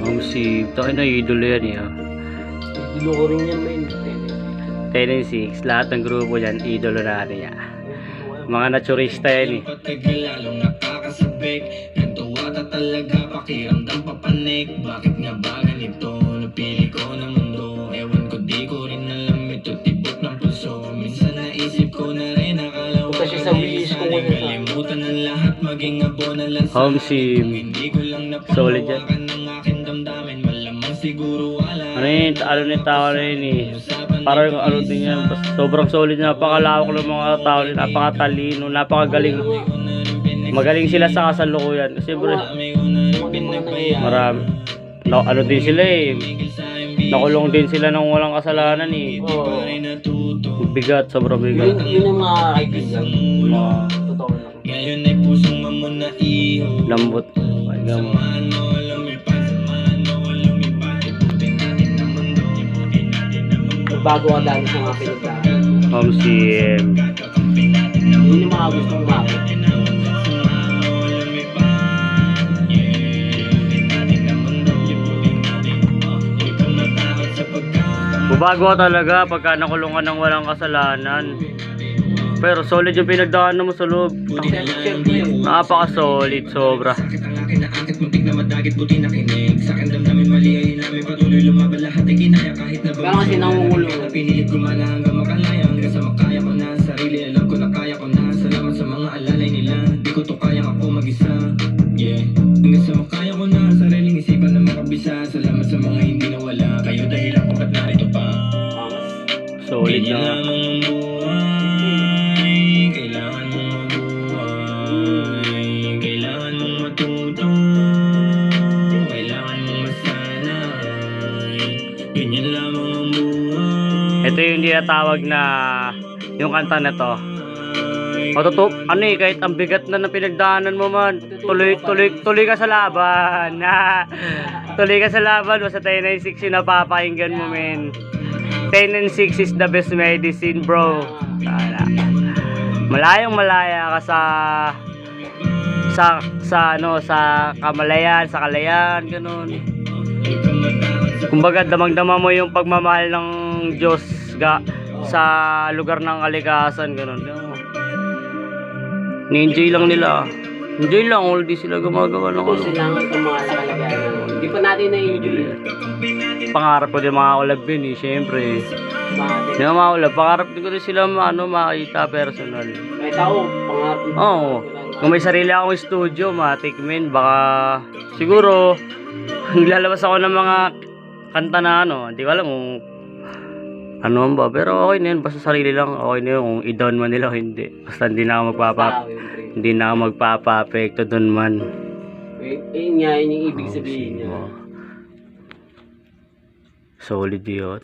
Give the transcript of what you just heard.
Home Sim. Tayo na idolo yan eh. Idolo ko rin yan, men. 10 and 6. Lahat ng grupo dyan, idolo natin yan. Mga naturista yan eh. Lalong nakakasabik. Nantuwata talaga, pakiramdam papanik. Bakit nga ba ganito? Napili ko ng mundo. Ewan ko, di ko rin alam. Ito tibok ng puso. Minsan naisip ko na rin. Akala ko Kasi sa wish ko muna sa kalimutan ng lahat. Maging abona lang sa Home Sim. hindi ko lang Solid yan. napahawakan ng aking damdamin. Malamang siguro wala. Ano yun? Ano yung tao na yun eh. Parang ano din yan. Sobrang solid. Napakalawak ng mga tao. Napakatalino. Napakagaling. Magaling sila sa kasalukuyan. Kasi bro, marami. Ano din sila eh. Nakulong din sila ng walang kasalanan eh. Oo. Bigat, sobrang bigat. Yun ang mga kaibigan. Totoo lang. Ngayon ay pusong mamuna iho. Lambot. Ay, gamo. Bago ka dami sa mga pinagdaan. Home Sim. Yun yung mga gustong bakit. Bubago ka talaga pagka nakulong ka ng walang kasalanan. Pero solid yung pinagdaanan mo sa loob. Napaka-solid, sobra. Kaya kasi nangungulo. Pinilit ko man hanggang makalaya. Hanggang sa makaya ko na sarili. Alam ko na kaya ko na. Salamat sa mga alalay nila. Di ko to kayang ako mag-isa. Yeah. Hanggang sa makaya ko na sariling isipan na makabisa. Salamat sa mga hindi nawala. Kayo dahilan kung ba't narito pa. Solid Ganyan na. lamang ang buhay. Kailangan mong mabuhay. Kailangan mong matuto. Kailangan mong masanay. Ganyan lamang ang buhay. Ito yung tinatawag na yung kanta na to. Ano eh, kahit ang bigat na pinagdaanan mo man, tuloy ka sa laban. Tuloy ka sa laban, basta 10 and 6 yung napapakinggan mo, men. 10 and 6 is the best medicine, bro. Malayong malaya ka sa kamalayan, sa kalayan, ganun. Kumbaga damang-dama mo yung pagmamahal ng Diyos sa lugar ng kalikasan, ganun. Ni-enjoy lang nila. Enjoy lang, all day sila gumagawa ng ano. Kailangan itong mga nakalagayan. Hindi pa natin na-enjoy. Pangarap ko din mga collab yun eh, syempre. Hindi na mga collab, pangarap ko din sila makita personal. Kahit ako, pangarap. Oo. Kung may sarili akong studio, matik men, baka siguro lalabas ako ng mga kanta na hindi ko alam kung ano ba, pero okay na yun, basta sarili lang, okay na yun kung i-down man nila o hindi. Basta hindi na ako magpapa-apekto doon man. Yun nga, yun yung ibig sabihin niya. Solid yun.